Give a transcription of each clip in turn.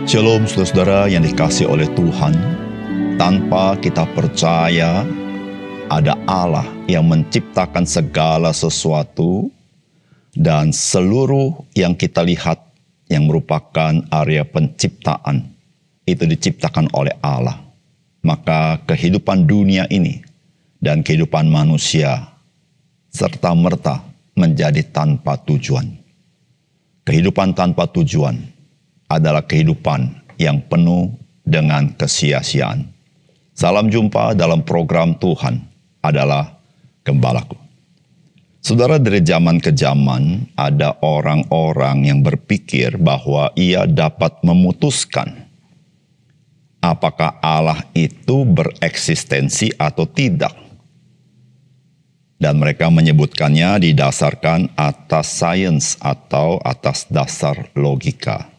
Shalom saudara-saudara yang dikasihi oleh Tuhan. Tanpa kita percaya ada Allah yang menciptakan segala sesuatu dan seluruh yang kita lihat yang merupakan area penciptaan itu diciptakan oleh Allah. Maka kehidupan dunia ini dan kehidupan manusia serta-merta menjadi tanpa tujuan. Kehidupan tanpa tujuan adalah kehidupan yang penuh dengan kesia-siaan. Salam jumpa dalam program Tuhan adalah Gembalaku. Saudara, dari zaman ke zaman ada orang-orang yang berpikir bahwa ia dapat memutuskan apakah Allah itu bereksistensi atau tidak. Dan mereka menyebutkannya didasarkan atas sains atau atas dasar logika.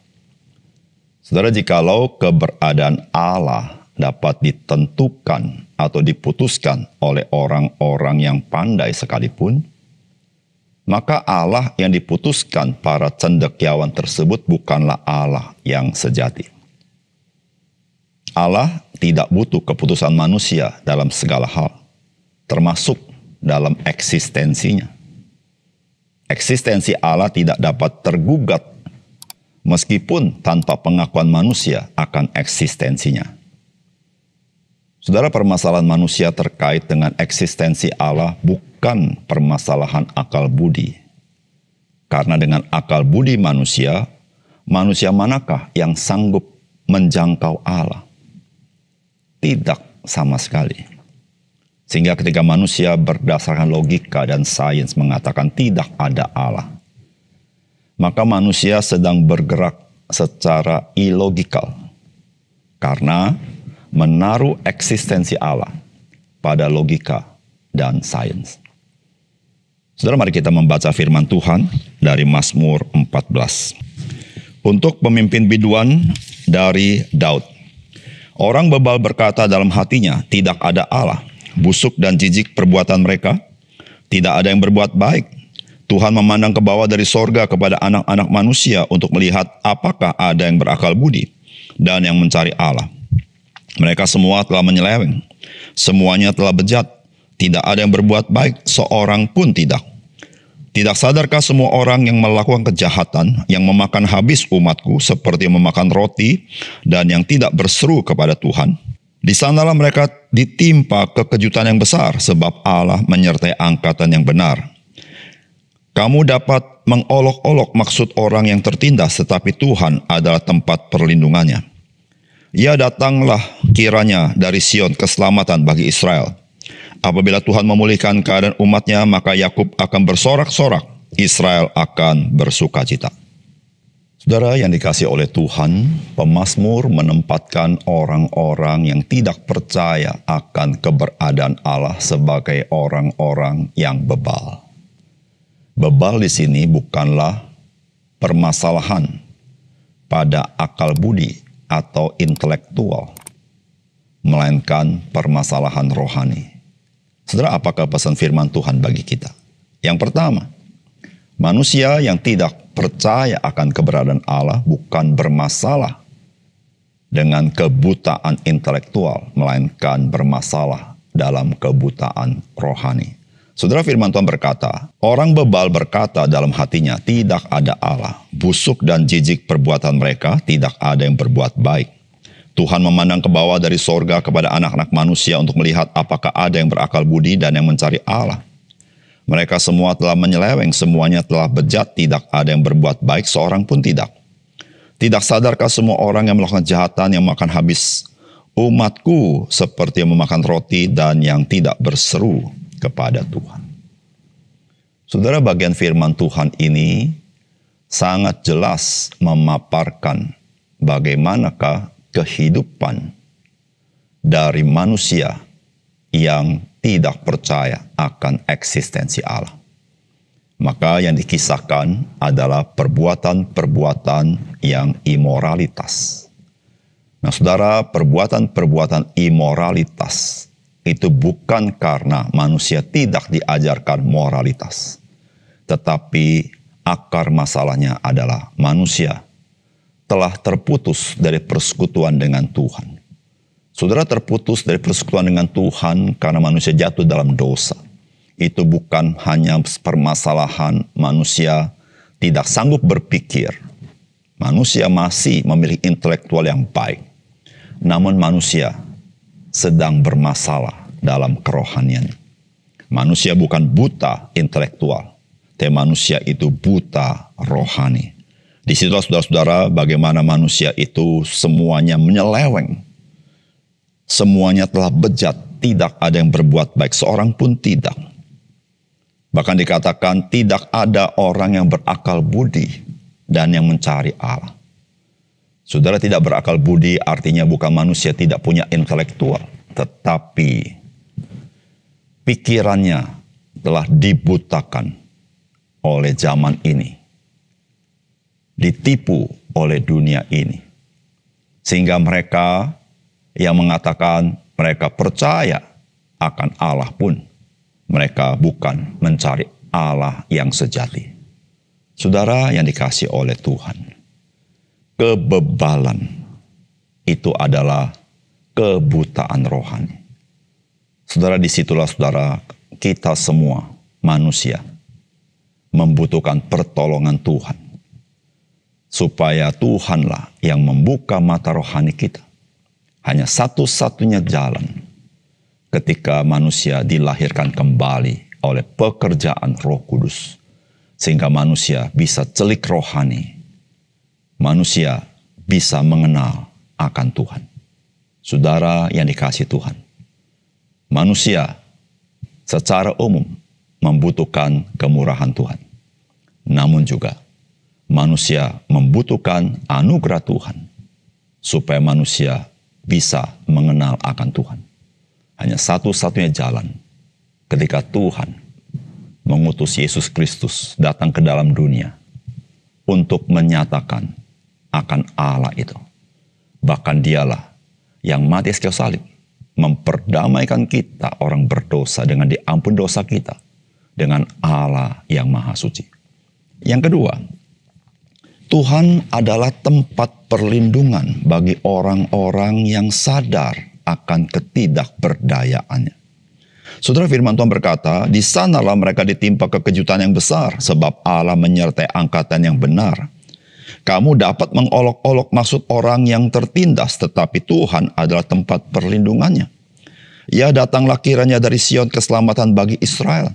Saudara, jikalau keberadaan Allah dapat ditentukan atau diputuskan oleh orang-orang yang pandai sekalipun, maka Allah yang diputuskan para cendekiawan tersebut bukanlah Allah yang sejati. Allah tidak butuh keputusan manusia dalam segala hal, termasuk dalam eksistensinya. Eksistensi Allah tidak dapat tergugat meskipun tanpa pengakuan manusia akan eksistensinya. Saudara, permasalahan manusia terkait dengan eksistensi Allah bukan permasalahan akal budi. Karena dengan akal budi manusia manakah yang sanggup menjangkau Allah? Tidak sama sekali. Sehingga ketika manusia berdasarkan logika dan sains mengatakan tidak ada Allah, maka manusia sedang bergerak secara ilogikal karena menaruh eksistensi Allah pada logika dan sains. Saudara, mari kita membaca firman Tuhan dari Mazmur 14. Untuk pemimpin biduan dari Daud. Orang bebal berkata dalam hatinya, tidak ada Allah. Busuk dan jijik perbuatan mereka. Tidak ada yang berbuat baik. Tuhan memandang ke bawah dari sorga kepada anak-anak manusia untuk melihat apakah ada yang berakal budi dan yang mencari Allah. Mereka semua telah menyeleweng, semuanya telah bejat, tidak ada yang berbuat baik, seorang pun tidak. Tidak sadarkah semua orang yang melakukan kejahatan, yang memakan habis umatku seperti memakan roti dan yang tidak berseru kepada Tuhan? Di sanalah mereka ditimpa kekejutan yang besar sebab Allah menyertai angkatan yang benar. Kamu dapat mengolok-olok maksud orang yang tertindas, tetapi Tuhan adalah tempat perlindungannya. Ya, datanglah kiranya dari Sion keselamatan bagi Israel. Apabila Tuhan memulihkan keadaan umatnya, maka Yakub akan bersorak-sorak, Israel akan bersukacita. Saudara yang dikasihi oleh Tuhan, pemazmur menempatkan orang-orang yang tidak percaya akan keberadaan Allah sebagai orang-orang yang bebal. Bebal di sini bukanlah permasalahan pada akal budi atau intelektual, melainkan permasalahan rohani. Saudara, apakah pesan firman Tuhan bagi kita? Yang pertama, manusia yang tidak percaya akan keberadaan Allah bukan bermasalah dengan kebutaan intelektual, melainkan bermasalah dalam kebutaan rohani. Saudara, firman Tuhan berkata, orang bebal berkata dalam hatinya, tidak ada Allah. Busuk dan jijik perbuatan mereka, tidak ada yang berbuat baik. Tuhan memandang ke bawah dari sorga kepada anak-anak manusia untuk melihat apakah ada yang berakal budi dan yang mencari Allah. Mereka semua telah menyeleweng, semuanya telah bejat, tidak ada yang berbuat baik, seorang pun tidak. Tidak sadarkah semua orang yang melakukan kejahatan yang makan habis umatku seperti yang memakan roti dan yang tidak berseru kepada Tuhan. Saudara, bagian firman Tuhan ini sangat jelas memaparkan bagaimanakah kehidupan dari manusia yang tidak percaya akan eksistensi Allah. Maka yang dikisahkan adalah perbuatan-perbuatan yang imoralitas. Nah, saudara, perbuatan-perbuatan imoralitas itu bukan karena manusia tidak diajarkan moralitas, tetapi akar masalahnya adalah manusia telah terputus dari persekutuan dengan Tuhan. Saudara terputus dari persekutuan dengan Tuhan karena manusia jatuh dalam dosa. Itu bukan hanya permasalahan manusia tidak sanggup berpikir. Manusia masih memiliki intelektual yang baik. Namun manusia sedang bermasalah dalam kerohaniannya. Manusia bukan buta intelektual, tapi manusia itu buta rohani. Disitulah saudara-saudara bagaimana manusia itu semuanya menyeleweng. Semuanya telah bejat, tidak ada yang berbuat baik, seorang pun tidak. Bahkan dikatakan tidak ada orang yang berakal budi dan yang mencari Allah. Saudara, tidak berakal budi artinya bukan manusia tidak punya intelektual, tetapi pikirannya telah dibutakan oleh zaman ini, ditipu oleh dunia ini. Sehingga mereka yang mengatakan mereka percaya akan Allah pun, mereka bukan mencari Allah yang sejati. Saudara yang dikasihi oleh Tuhan, kebebalan itu adalah kebutaan rohani. Saudara, disitulah saudara kita semua manusia membutuhkan pertolongan Tuhan. Supaya Tuhanlah yang membuka mata rohani kita. Hanya satu-satunya jalan ketika manusia dilahirkan kembali oleh pekerjaan Roh Kudus. Sehingga manusia bisa celik rohani. Manusia bisa mengenal akan Tuhan. Saudara yang dikasihi Tuhan. Manusia secara umum membutuhkan kemurahan Tuhan. Namun juga manusia membutuhkan anugerah Tuhan. Supaya manusia bisa mengenal akan Tuhan. Hanya satu-satunya jalan ketika Tuhan mengutus Yesus Kristus datang ke dalam dunia untuk menyatakan akan Allah itu. Bahkan dialah yang mati di kayu salib memperdamaikan kita orang berdosa dengan diampun dosa kita dengan Allah yang Maha Suci. Yang kedua, Tuhan adalah tempat perlindungan bagi orang-orang yang sadar akan ketidakberdayaannya. Saudara, firman Tuhan berkata, di sanalah mereka ditimpa kekejutan yang besar, sebab Allah menyertai angkatan yang benar. Kamu dapat mengolok-olok maksud orang yang tertindas, tetapi Tuhan adalah tempat perlindungannya. Ya, datanglah kiranya dari Sion keselamatan bagi Israel.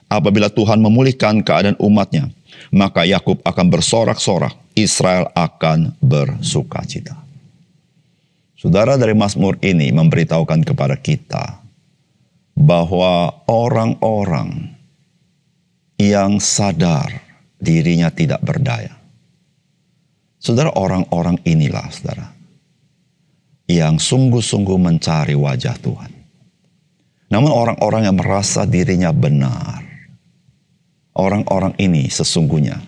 Apabila Tuhan memulihkan keadaan umatnya, maka Yakub akan bersorak-sorak, Israel akan bersukacita. Saudara, dari Mazmur ini memberitahukan kepada kita bahwa orang-orang yang sadar dirinya tidak berdaya. Saudara, orang-orang inilah, saudara, yang sungguh-sungguh mencari wajah Tuhan. Namun orang-orang yang merasa dirinya benar, orang-orang ini sesungguhnya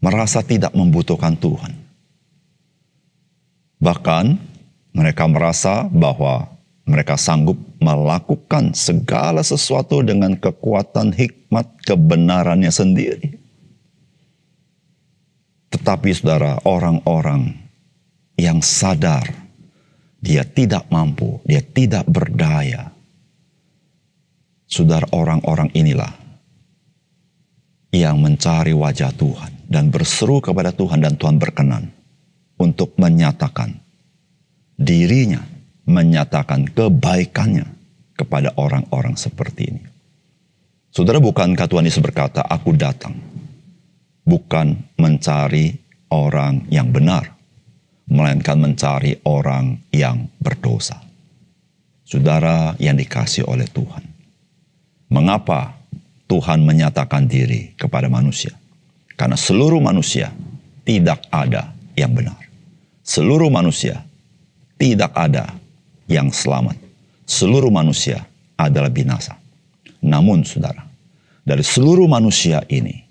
merasa tidak membutuhkan Tuhan. Bahkan mereka merasa bahwa mereka sanggup melakukan segala sesuatu dengan kekuatan hikmat kebenarannya sendiri. Tetapi saudara, orang-orang yang sadar dia tidak mampu, dia tidak berdaya. Saudara, orang-orang inilah yang mencari wajah Tuhan dan berseru kepada Tuhan, dan Tuhan berkenan untuk menyatakan dirinya, menyatakan kebaikannya kepada orang-orang seperti ini. Saudara, bukankah Tuhan Yesus berkata, aku datang bukan mencari orang yang benar, melainkan mencari orang yang berdosa. Saudara yang dikasihi oleh Tuhan, mengapa Tuhan menyatakan diri kepada manusia? Karena seluruh manusia tidak ada yang benar. Seluruh manusia tidak ada yang selamat. Seluruh manusia adalah binasa. Namun saudara, dari seluruh manusia ini,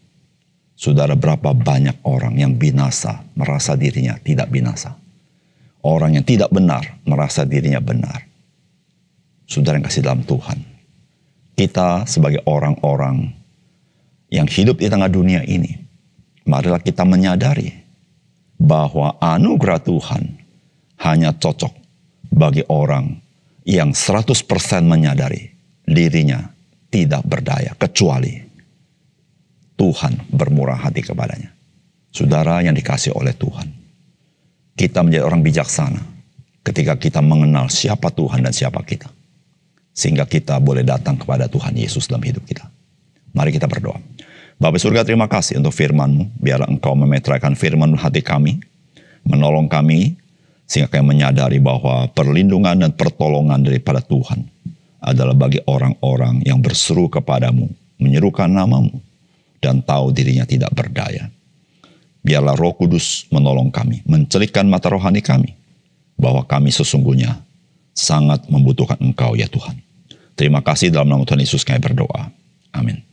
saudara, berapa banyak orang yang binasa merasa dirinya tidak binasa. Orang yang tidak benar merasa dirinya benar. Saudara yang kasih dalam Tuhan, kita sebagai orang-orang yang hidup di tengah dunia ini, marilah kita menyadari bahwa anugerah Tuhan hanya cocok bagi orang yang 100% menyadari dirinya tidak berdaya kecuali Tuhan bermurah hati kepadanya. Saudara yang dikasihi oleh Tuhan, kita menjadi orang bijaksana ketika kita mengenal siapa Tuhan dan siapa kita. Sehingga kita boleh datang kepada Tuhan Yesus dalam hidup kita. Mari kita berdoa. Bapa surga, terima kasih untuk firman-Mu. Biarlah Engkau memeteraikan firman hati kami, menolong kami, sehingga kami menyadari bahwa perlindungan dan pertolongan daripada Tuhan adalah bagi orang-orang yang berseru kepadamu, menyerukan nama-Mu, dan tahu dirinya tidak berdaya. Biarlah Roh Kudus menolong kami, mencelikkan mata rohani kami, bahwa kami sesungguhnya sangat membutuhkan Engkau ya Tuhan. Terima kasih dalam nama Tuhan Yesus kami berdoa. Amin.